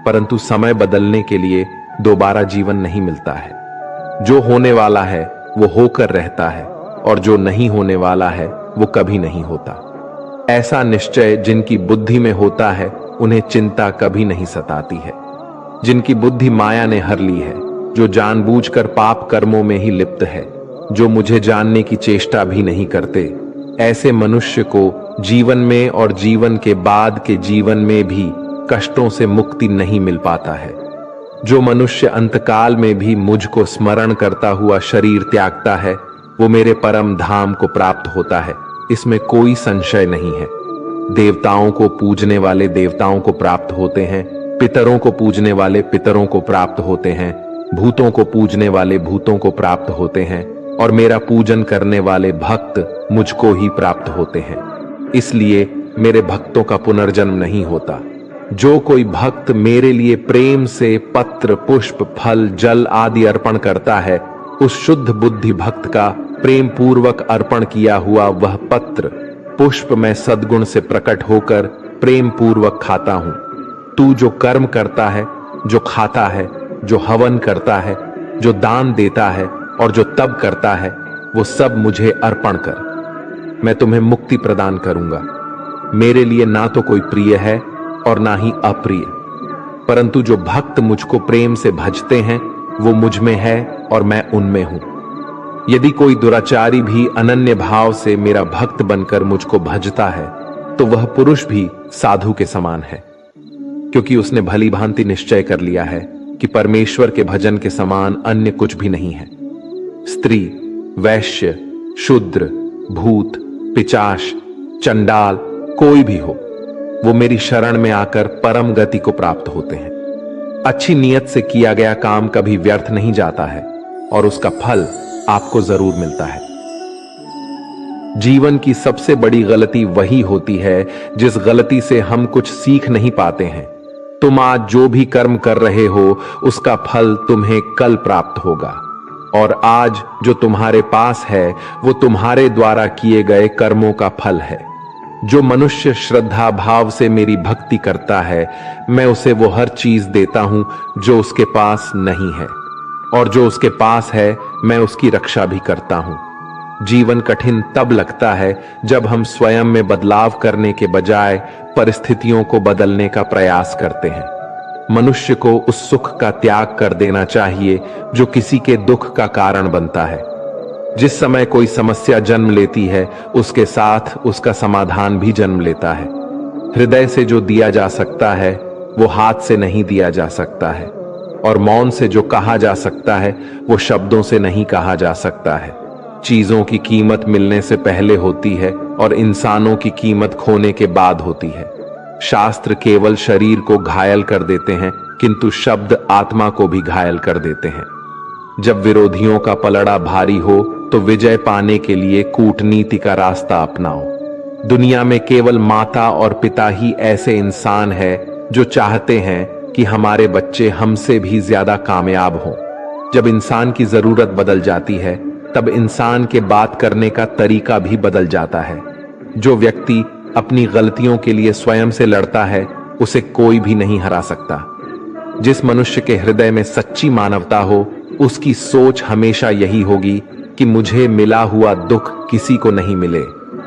परंतु समय बदलने के लिए दोबारा जीवन नहीं मिलता है। जो होने वाला है वो होकर रहता है, और जो नहीं होने वाला है वो कभी नहीं होता। ऐसा निश्चय जिनकी बुद्धि में होता है, उन्हें चिंता कभी नहीं सताती है। जिनकी बुद्धि माया ने हर ली है, जो जानबूझकर पाप कर्मों में ही लिप्त है, जो मुझे जानने की चेष्टा भी नहीं करते, ऐसे मनुष्य को जीवन में और जीवन के बाद के जीवन में भी कष्टों से मुक्ति नहीं मिल पाता है। जो मनुष्य अंतकाल में भी मुझको स्मरण करता हुआ शरीर त्यागता है, वो मेरे परम धाम को प्राप्त होता है, इसमें कोई संशय नहीं है। देवताओं को पूजने वाले देवताओं को प्राप्त होते हैं, पितरों को पूजने वाले पितरों को प्राप्त होते हैं, भूतों को पूजने वाले भूतों को प्राप्त होते हैं, और मेरा पूजन करने वाले भक्त मुझको ही प्राप्त होते हैं। इसलिए मेरे भक्तों का पुनर्जन्म नहीं होता। जो कोई भक्त मेरे लिए प्रेम से पत्र, पुष्प, फल, जल आदि अर्पण करता है, उस शुद्ध बुद्धि भक्त का प्रेम पूर्वक अर्पण किया हुआ वह पत्र, पुष्प मैं सद्गुण से प्रकट होकर प्रेम पूर्वक खाता हूं। तू जो कर्म करता है, जो खाता है, जो हवन करता है, जो दान देता है और जो तप करता है, वो सब मुझे अर्पण कर। मैं तुम्हें मुक्ति प्रदान करूंगा। मेरे लिए ना तो कोई प्रिय है और ना ही अप्रिय, परंतु जो भक्त मुझको प्रेम से भजते हैं, वो मुझ में है और मैं उनमें हूं। यदि कोई दुराचारी भी अनन्य भाव से मेरा भक्त बनकर मुझको भजता है, तो वह पुरुष भी साधु के समान है। क्योंकि उसने भली भांति निश्चय कर लिया है कि परमेश्वर के भजन के समान अन्य कुछ भी नहीं है। स्त्री, वैश्य, शूद्र, भूत, पिचाश, चंडाल, कोई भी हो, वो मेरी शरण में आकर परम गति को प्राप्त होते हैं। अच्छी नीयत से किया गया काम कभी व्यर्थ नहीं जाता है और उसका फल आपको जरूर मिलता है। जीवन की सबसे बड़ी गलती वही होती है जिस गलती से हम कुछ सीख नहीं पाते हैं। तुम आज जो भी कर्म कर रहे हो उसका फल तुम्हें कल प्राप्त होगा, और आज जो तुम्हारे पास है वो तुम्हारे द्वारा किए गए कर्मों का फल है। जो मनुष्य श्रद्धा भाव से मेरी भक्ति करता है, मैं उसे वो हर चीज देता हूं जो उसके पास नहीं है, और जो उसके पास है मैं उसकी रक्षा भी करता हूं। जीवन कठिन तब लगता है जब हम स्वयं में बदलाव करने के बजाय परिस्थितियों को बदलने का प्रयास करते हैं। मनुष्य को उस सुख का त्याग कर देना चाहिए जो किसी के दुख का कारण बनता है। जिस समय कोई समस्या जन्म लेती है, उसके साथ उसका समाधान भी जन्म लेता है। हृदय से जो दिया जा सकता है वो हाथ से नहीं दिया जा सकता है, और मौन से जो कहा जा सकता है वो शब्दों से नहीं कहा जा सकता है। चीजों की कीमत मिलने से पहले होती है और इंसानों की कीमत खोने के बाद होती है। शास्त्र केवल शरीर को घायल कर देते हैं, किंतु शब्द आत्मा को भी घायल कर देते हैं। जब विरोधियों का पलड़ा भारी हो तो विजय पाने के लिए कूटनीति का रास्ता अपनाओ। दुनिया में केवल माता और पिता ही ऐसे इंसान हैं जो चाहते हैं कि हमारे बच्चे हमसे भी ज्यादा कामयाब हों। जब इंसान की जरूरत बदल जाती है तब इंसान के बात करने का तरीका भी बदल जाता है। जो व्यक्ति अपनी गलतियों के लिए स्वयं से लड़ता है उसे कोई भी नहीं हरा सकता। जिस मनुष्य के हृदय में सच्ची मानवता हो उसकी सोच हमेशा यही होगी कि मुझे मिला हुआ दुख किसी को नहीं मिले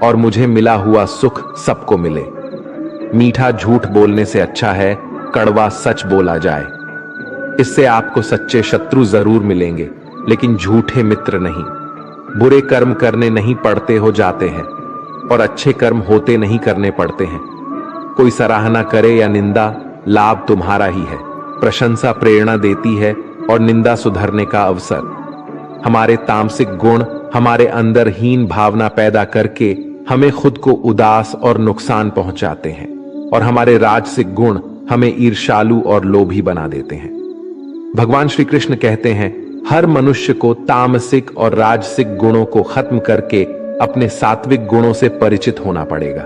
और मुझे मिला हुआ सुख सबको मिले। मीठा झूठ बोलने से अच्छा है कड़वा सच बोला जाए। इससे आपको सच्चे शत्रु जरूर मिलेंगे लेकिन झूठे मित्र नहीं। बुरे कर्म करने नहीं पड़ते हो जाते हैं और अच्छे कर्म होते नहीं करने पड़ते हैं। कोई सराहना करे या निंदा, लाभ तुम्हारा ही है। प्रशंसा प्रेरणा देती है और निंदा सुधरने का अवसर। हमारे तामसिक गुण हमारे अंदर हीन भावना पैदा करके हमें खुद को उदास और नुकसान पहुंचाते हैं, और हमारे राजसिक गुण हमें ईर्ष्यालु और लोभी बना देते हैं। भगवान श्री कृष्ण कहते हैं, हर मनुष्य को तामसिक और राजसिक गुणों को खत्म करके अपने सात्विक गुणों से परिचित होना पड़ेगा।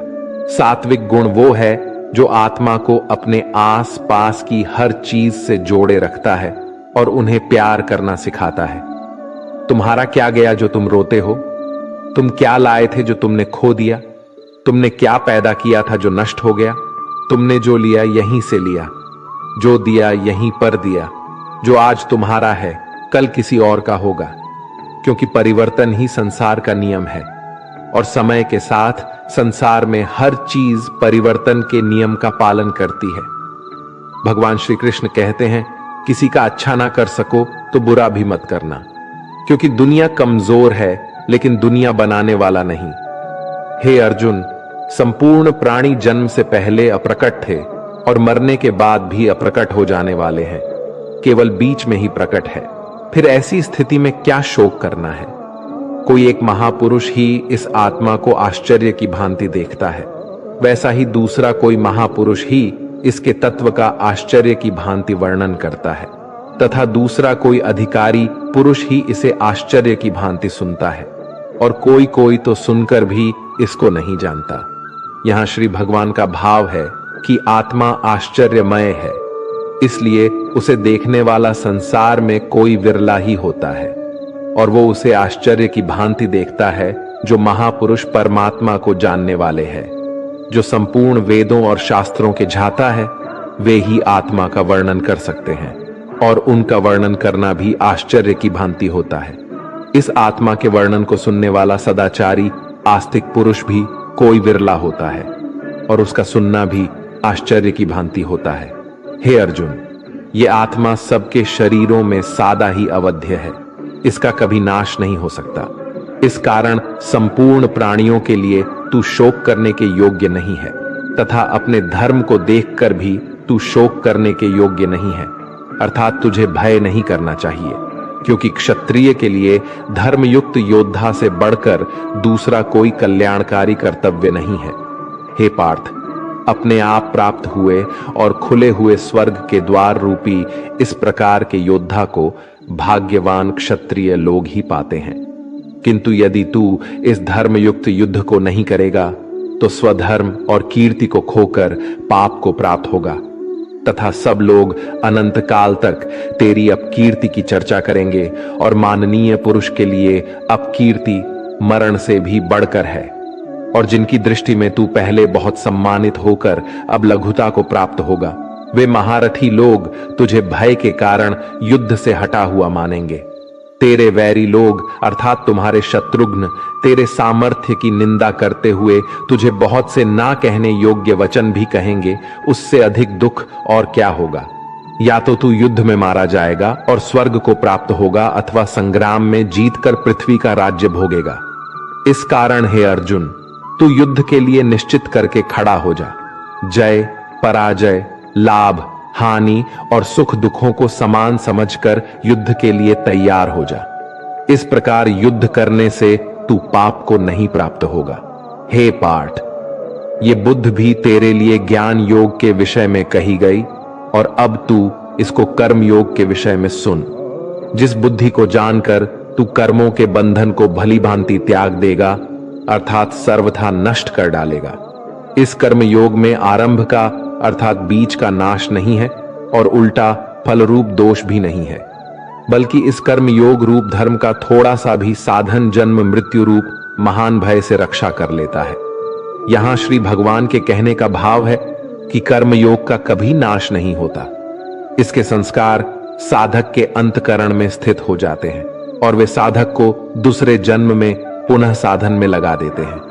सात्विक गुण वो है जो आत्मा को अपने आस पास की हर चीज से जोड़े रखता है और उन्हें प्यार करना सिखाता है। तुम्हारा क्या गया जो तुम रोते हो? तुम क्या लाए थे जो तुमने खो दिया? तुमने क्या पैदा किया था जो नष्ट हो गया? तुमने जो लिया यहीं से लिया, जो दिया यहीं पर दिया। जो आज तुम्हारा है कल किसी और का होगा, क्योंकि परिवर्तन ही संसार का नियम है, और समय के साथ संसार में हर चीज परिवर्तन के नियम का पालन करती है। भगवान श्री कृष्ण कहते हैं, किसी का अच्छा ना कर सको तो बुरा भी मत करना, क्योंकि दुनिया कमजोर है लेकिन दुनिया बनाने वाला नहीं। हे अर्जुन, संपूर्ण प्राणी जन्म से पहले अप्रकट थे और मरने के बाद भी अप्रकट हो जाने वाले हैं, केवल बीच में ही प्रकट है। फिर ऐसी स्थिति में क्या शोक करना है? कोई एक महापुरुष ही इस आत्मा को आश्चर्य की भांति देखता है, वैसा ही दूसरा कोई महापुरुष ही इसके तत्व का आश्चर्य की भांति वर्णन करता है, तथा दूसरा कोई अधिकारी पुरुष ही इसे आश्चर्य की भांति सुनता है, और कोई कोई तो सुनकर भी इसको नहीं जानता। यहां श्री भगवान का भाव है कि आत्मा आश्चर्यमय है, इसलिए उसे देखने वाला संसार में कोई विरला ही होता है, और वो उसे आश्चर्य की भांति देखता है जो महापुरुष परमात्मा को जानने वाले हैं। जो संपूर्ण वेदों और शास्त्रों के झाता है वे ही आत्मा का वर्णन कर सकते हैं, और उनका वर्णन करना भी आश्चर्य की भांति होता है। इस आत्मा के वर्णन को सुनने वाला सदाचारी आस्तिक पुरुष भी कोई विरला होता है, और उसका सुनना भी आश्चर्य की भांति होता है। हे अर्जुन, ये आत्मा सबके शरीरों में सादा ही अवध्य है, इसका कभी नाश नहीं हो सकता। इस कारण संपूर्ण प्राणियों के लिए तू शोक करने के योग्य नहीं है, तथा अपने धर्म को देखकर भी तू शोक करने के योग्य नहीं है, अर्थात तुझे भय नहीं करना चाहिए, क्योंकि क्षत्रिय के लिए धर्मयुक्त योद्धा से बढ़कर दूसरा कोई कल्याणकारी कर्तव्य नहीं है। हे पार्थ, अपने आप प्राप्त हुए और खुले हुए स्वर्ग के द्वार रूपी इस प्रकार के योद्धा को भाग्यवान क्षत्रिय लोग ही पाते हैं। किंतु यदि तू इस धर्मयुक्त युद्ध को नहीं करेगा तो स्वधर्म और कीर्ति को खोकर पाप को प्राप्त होगा, तथा सब लोग अनंत काल तक तेरी अपकीर्ति की चर्चा करेंगे, और माननीय पुरुष के लिए अपकीर्ति मरण से भी बढ़कर है। और जिनकी दृष्टि में तू पहले बहुत सम्मानित होकर अब लघुता को प्राप्त होगा, वे महारथी लोग तुझे भय के कारण युद्ध से हटा हुआ मानेंगे। तेरे वैरी लोग अर्थात तुम्हारे शत्रुघ्न तेरे सामर्थ्य की निंदा करते हुए तुझे बहुत से ना कहने योग्य वचन भी कहेंगे। उससे अधिक दुख और क्या होगा? या तो तू युद्ध में मारा जाएगा और स्वर्ग को प्राप्त होगा, अथवा संग्राम में जीतकर पृथ्वी का राज्य भोगेगा। इस कारण हे अर्जुन, तू युद्ध के लिए निश्चित करके खड़ा हो जा। जय पराजय, लाभ हानि और सुख दुखों को समान समझकर युद्ध के लिए तैयार हो जा। इस प्रकार युद्ध करने से तू पाप को नहीं प्राप्त होगा। हे पार्थ, ये बुद्ध भी तेरे लिए ज्ञान योग के विषय में कही गई, और अब तू इसको कर्म योग के विषय में सुन। जिस बुद्धि को जानकर तू कर्मों के बंधन को भली भांति त्याग देगा, अर्थात सर्वथा नष्ट कर डालेगा। इस कर्म योग में आरंभ का अर्थात बीज का नाश नहीं है, और उल्टा फल रूप दोष भी नहीं है, बल्कि इस कर्म योग रूप धर्म का थोड़ा सा भी साधन जन्म मृत्यु रूप महान भय से रक्षा कर लेता है। यहां श्री भगवान के कहने का भाव है कि कर्म योग का कभी नाश नहीं होता। इसके संस्कार साधक के अंतकरण में स्थित हो जाते हैं, और वे साधक को दूसरे जन्म में पुनः साधन में लगा देते हैं।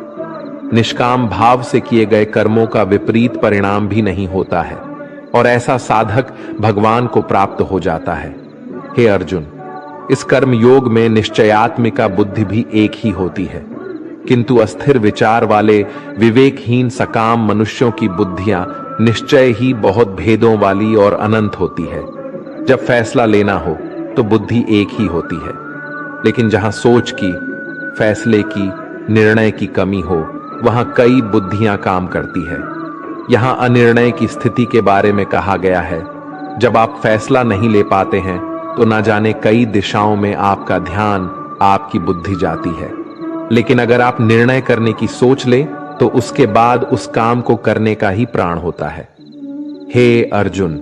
निष्काम भाव से किए गए कर्मों का विपरीत परिणाम भी नहीं होता है, और ऐसा साधक भगवान को प्राप्त हो जाता है। हे अर्जुन, इस कर्म योग में निश्चयात्मिका बुद्धि भी एक ही होती है, किंतु अस्थिर विचार वाले विवेकहीन सकाम मनुष्यों की बुद्धियां निश्चय ही बहुत भेदों वाली और अनंत होती है। जब फैसला लेना हो तो बुद्धि एक ही होती है, लेकिन जहां सोच की, फैसले की, निर्णय की कमी हो, वहां कई बुद्धियां काम करती है। यहां अनिर्णय की स्थिति के बारे में कहा गया है। जब आप फैसला नहीं ले पाते हैं तो ना जाने कई दिशाओं में आपका ध्यान, आपकी बुद्धि जाती है। लेकिन अगर आप निर्णय करने की सोच ले तो उसके बाद उस काम को करने का ही प्राण होता है। हे अर्जुन,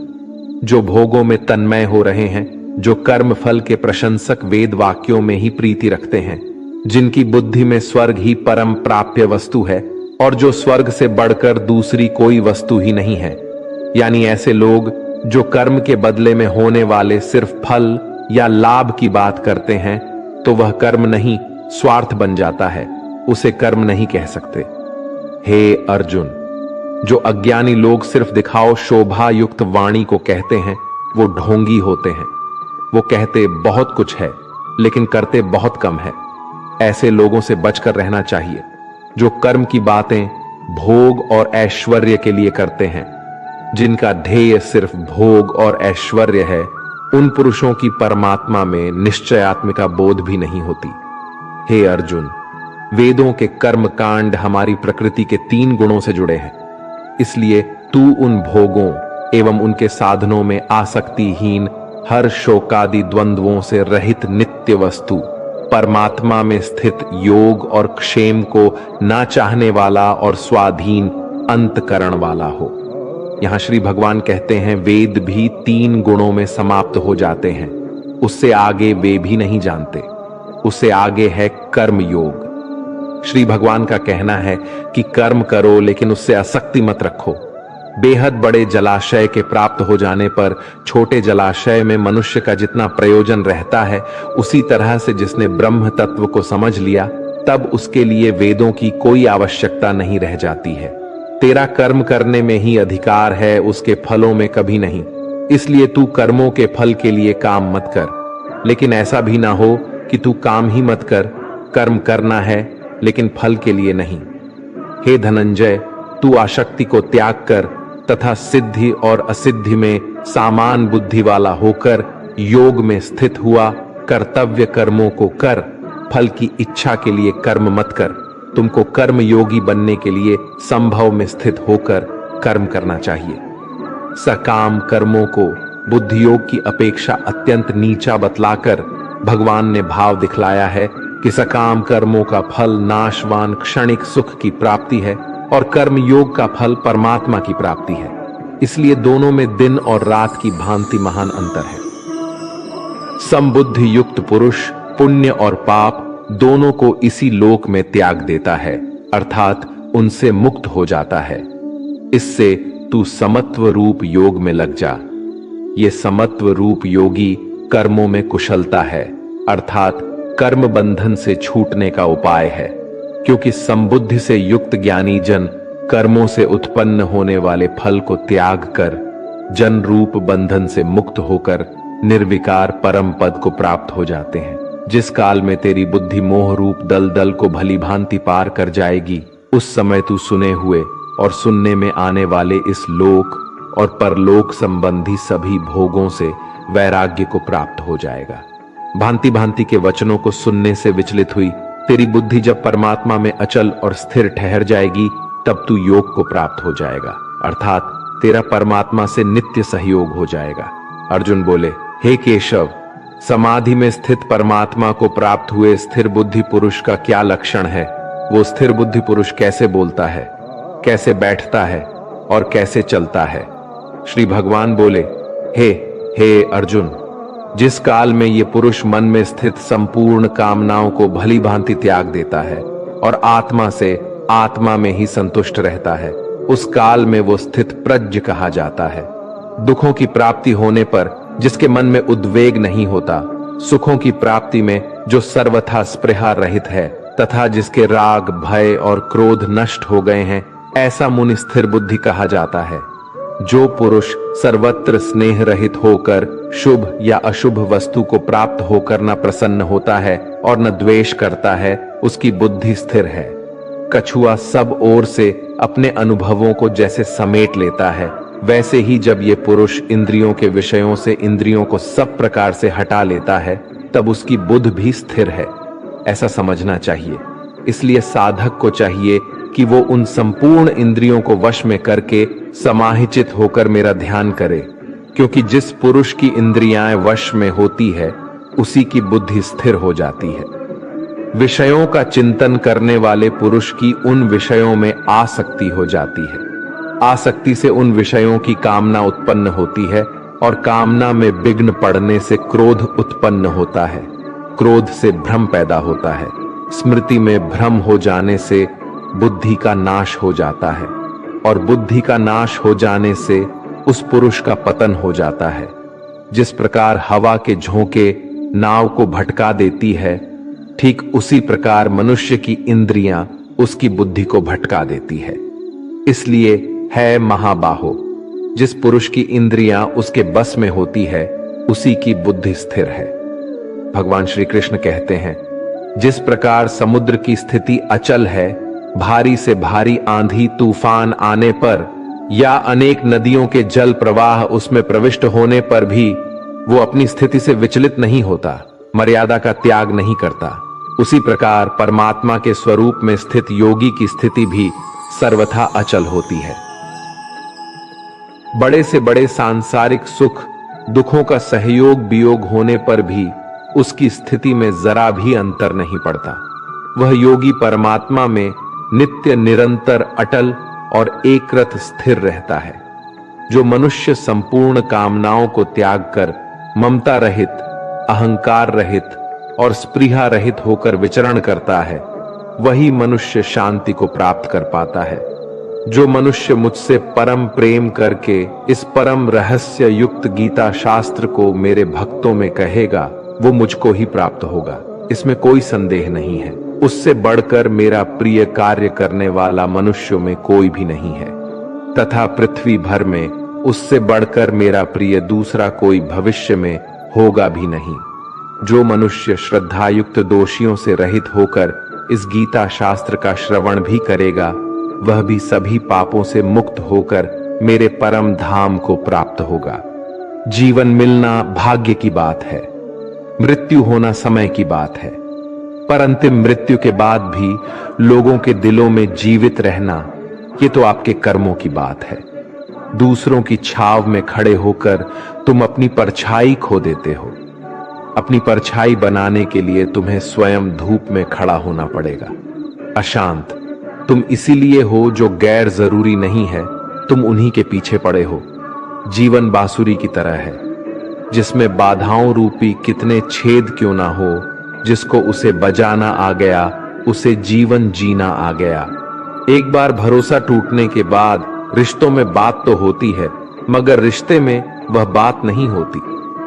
जो भोगों में तन्मय हो रहे हैं, जो कर्म फल के प्रशंसक वेद वाक्यों में ही प्रीति रखते हैं, जिनकी बुद्धि में स्वर्ग ही परम प्राप्य वस्तु है, और जो स्वर्ग से बढ़कर दूसरी कोई वस्तु ही नहीं है, यानी ऐसे लोग जो कर्म के बदले में होने वाले सिर्फ फल या लाभ की बात करते हैं, तो वह कर्म नहीं स्वार्थ बन जाता है, उसे कर्म नहीं कह सकते। हे अर्जुन, जो अज्ञानी लोग सिर्फ दिखाओ शोभा युक्त वाणी को कहते हैं, वो ढोंगी होते हैं। वो कहते बहुत कुछ है लेकिन करते बहुत कम है। ऐसे लोगों से बचकर रहना चाहिए, जो कर्म की बातें भोग और ऐश्वर्य के लिए करते हैं। जिनका ध्येय सिर्फ भोग और ऐश्वर्य है, उन पुरुषों की परमात्मा में निश्चयात्मिका बोध भी नहीं होती। हे अर्जुन, वेदों के कर्म कांड हमारी प्रकृति के 3 गुणों से जुड़े हैं, इसलिए तू उन भोगों एवं उनके साधनों में आसक्तिहीन, हर शोकादि द्वंद्वों से रहित नित्य वस्तु परमात्मा में स्थित योग और क्षेम को ना चाहने वाला और स्वाधीन अंतकरण वाला हो। यहां श्री भगवान कहते हैं, वेद भी 3 गुणों में समाप्त हो जाते हैं, उससे आगे वे भी नहीं जानते। उससे आगे है कर्म योग। श्री भगवान का कहना है कि कर्म करो लेकिन उससे आसक्ति मत रखो। बेहद बड़े जलाशय के प्राप्त हो जाने पर छोटे जलाशय में मनुष्य का जितना प्रयोजन रहता है, उसी तरह से जिसने ब्रह्म तत्व को समझ लिया, तब उसके लिए वेदों की कोई आवश्यकता नहीं रह जाती है। तेरा कर्म करने में ही अधिकार है, उसके फलों में कभी नहीं। इसलिए तू कर्मों के फल के लिए काम मत कर, लेकिन ऐसा भी ना हो कि तू काम ही मत कर, कर्म करना है लेकिन फल के लिए नहीं। हे धनंजय, तू आसक्ति को त्याग कर तथा सिद्धि और असिद्धि में सामान बुद्धि वाला होकर योग में स्थित हुआ। कर्तव्य कर्मों को कर, फल की इच्छा के लिए कर्म मत कर। तुमको कर्म योगी बनने के लिए संभव में स्थित होकर कर्म करना चाहिए। सकाम कर्मों को बुद्धि योग की अपेक्षा अत्यंत नीचा बतलाकर भगवान ने भाव दिखलाया है कि सकाम कर्मों का फल नाशवान क्षणिक सुख की प्राप्ति है और कर्म योग का फल परमात्मा की प्राप्ति है। इसलिए दोनों में दिन और रात की भांति महान अंतर है। समबुद्धि युक्त पुरुष पुण्य और पाप दोनों को इसी लोक में त्याग देता है, अर्थात उनसे मुक्त हो जाता है। इससे तू समत्व रूप योग में लग जा। ये समत्व रूप योगी कर्मों में कुशलता है, अर्थात कर्म बंधन से छूटने का उपाय है। क्योंकि समबुद्धि से युक्त ज्ञानी जन कर्मों से उत्पन्न होने वाले फल को त्याग कर जन रूप बंधन से मुक्त होकर निर्विकार परम पद को प्राप्त हो जाते हैं। जिस काल में तेरी बुद्धि मोह रूप दलदल को भली भांति पार कर जाएगी, उस समय तू सुने हुए और सुनने में आने वाले इस लोक और परलोक संबंधी सभी भोगों से वैराग्य को प्राप्त हो जाएगा। भांति भांति के वचनों को सुनने से विचलित हुई तेरी बुद्धि जब परमात्मा में अचल और स्थिर ठहर जाएगी, तब तू योग को प्राप्त हो जाएगा, अर्थात तेरा परमात्मा से नित्य सहयोग हो जाएगा। अर्जुन बोले, हे केशव, समाधि में स्थित परमात्मा को प्राप्त हुए स्थिर बुद्धि पुरुष का क्या लक्षण है? वो स्थिर बुद्धि पुरुष कैसे बोलता है, कैसे बैठता है और कैसे चलता है? श्री भगवान बोले, हे अर्जुन, जिस काल में ये पुरुष मन में स्थित संपूर्ण कामनाओं को भली भांति त्याग देता है और आत्मा से आत्मा में ही संतुष्ट रहता है, उस काल में वो स्थित प्रज्ञ कहा जाता है। दुखों की प्राप्ति होने पर जिसके मन में उद्वेग नहीं होता, सुखों की प्राप्ति में जो सर्वथा स्पृहा रहित है तथा जिसके राग भय और क्रोध नष्ट हो गए हैं, ऐसा मुनि स्थिर बुद्धि कहा जाता है। जो पुरुष सर्वत्र स्नेह रहित होकर शुभ या अशुभ वस्तु को प्राप्त होकर न प्रसन्न होता है और न द्वेष करता है, उसकी बुद्धि स्थिर है। कछुआ सब ओर से अपने अनुभवों को जैसे समेट लेता है, वैसे ही जब ये पुरुष इंद्रियों के विषयों से इंद्रियों को सब प्रकार से हटा लेता है, तब उसकी बुद्धि भी स्थिर है, ऐसा समझना चाहिए। इसलिए साधक को चाहिए कि वो उन संपूर्ण इंद्रियों को वश में करके समाहित होकर मेरा ध्यान करे, क्योंकि जिस पुरुष की इंद्रियां वश में होती है, उसी की बुद्धि स्थिर हो जाती है। विषयों का चिंतन करने वाले पुरुष की उन विषयों में आसक्ति हो जाती है। आसक्ति से उन विषयों की कामना उत्पन्न होती है और कामना में विघ्न पड़ने से क्रोध उत्पन्न होता है। क्रोध से भ्रम पैदा होता है। स्मृति में भ्रम हो जाने से बुद्धि का नाश हो जाता है और बुद्धि का नाश हो जाने से उस पुरुष का पतन हो जाता है। जिस प्रकार हवा के झोंके नाव को भटका देती है, ठीक उसी प्रकार मनुष्य की इंद्रियां उसकी बुद्धि को भटका देती है। इसलिए है महाबाहो, जिस पुरुष की इंद्रियां उसके बस में होती है, उसी की बुद्धि स्थिर है। भगवान श्री कृष्ण कहते हैं, जिस प्रकार समुद्र की स्थिति अचल है, भारी से भारी आंधी तूफान आने पर या अनेक नदियों के जल प्रवाह उसमें प्रविष्ट होने पर भी वो अपनी स्थिति से विचलित नहीं होता, मर्यादा का त्याग नहीं करता, उसी प्रकार परमात्मा के स्वरूप में स्थित योगी की स्थिति भी सर्वथा अचल होती है। बड़े से बड़े सांसारिक सुख दुखों का सहयोग वियोग होने पर भी उसकी स्थिति में जरा भी अंतर नहीं पड़ता। वह योगी परमात्मा में नित्य निरंतर अटल और एकरत स्थिर रहता है। जो मनुष्य संपूर्ण कामनाओं को त्याग कर ममता रहित, अहंकार रहित और स्पृहा रहित होकर विचरण करता है, वही मनुष्य शांति को प्राप्त कर पाता है। जो मनुष्य मुझसे परम प्रेम करके इस परम रहस्य युक्त गीता शास्त्र को मेरे भक्तों में कहेगा, वो मुझको ही प्राप्त होगा, इसमें कोई संदेह नहीं है। उससे बढ़कर मेरा प्रिय कार्य करने वाला मनुष्यों में कोई भी नहीं है, तथा पृथ्वी भर में उससे बढ़कर मेरा प्रिय दूसरा कोई भविष्य में होगा भी नहीं। जो मनुष्य श्रद्धायुक्त दोषियों से रहित होकर इस गीता शास्त्र का श्रवण भी करेगा, वह भी सभी पापों से मुक्त होकर मेरे परम धाम को प्राप्त होगा। जीवन मिलना भाग्य की बात है, मृत्यु होना समय की बात है, पर अंतिम मृत्यु के बाद भी लोगों के दिलों में जीवित रहना, ये तो आपके कर्मों की बात है। दूसरों की छाव में खड़े होकर तुम अपनी परछाई खो देते हो। अपनी परछाई बनाने के लिए तुम्हें स्वयं धूप में खड़ा होना पड़ेगा। अशांत तुम इसीलिए हो जो गैर जरूरी नहीं है, तुम उन्हीं के पीछे पड़े हो। जीवन बांसुरी की तरह है, जिसमें बाधाओं रूपी कितने छेद क्यों ना हो, जिसको उसे बजाना आ गया उसे जीवन जीना आ गया। एक बार भरोसा टूटने के बाद रिश्तों में बात तो होती है, मगर रिश्ते में वह बात नहीं होती।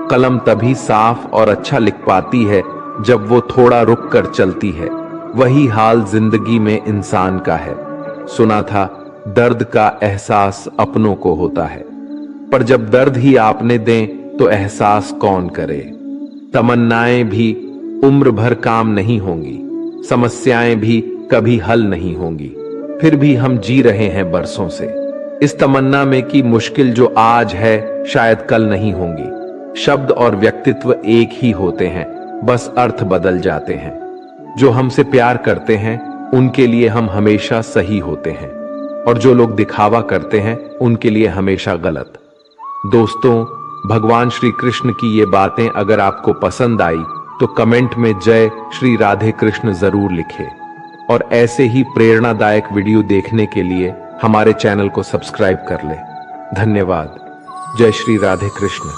कलम तभी साफ और अच्छा लिख पाती है जब वो थोड़ा रुक कर चलती है। वही हाल जिंदगी में इंसान का है। सुना था दर्द का एहसास अपनों को होता है, पर जब दर्द ही आपने दें तो एहसास कौन करे। तमन्नाएं भी उम्र भर काम नहीं होंगी, समस्याएं भी कभी हल नहीं होंगी, फिर भी हम जी रहे हैं बरसों से इस तमन्ना में कि मुश्किल जो आज है शायद कल नहीं होंगी। शब्द और व्यक्तित्व एक ही होते हैं, बस अर्थ बदल जाते हैं। जो हमसे प्यार करते हैं उनके लिए हम हमेशा सही होते हैं, और जो लोग दिखावा करते हैं उनके लिए हमेशा गलत। दोस्तों, भगवान श्री कृष्ण की ये बातें अगर आपको पसंद आई तो कमेंट में जय श्री राधे कृष्ण जरूर लिखें, और ऐसे ही प्रेरणादायक वीडियो देखने के लिए हमारे चैनल को सब्सक्राइब कर लें। धन्यवाद। जय श्री राधे कृष्ण।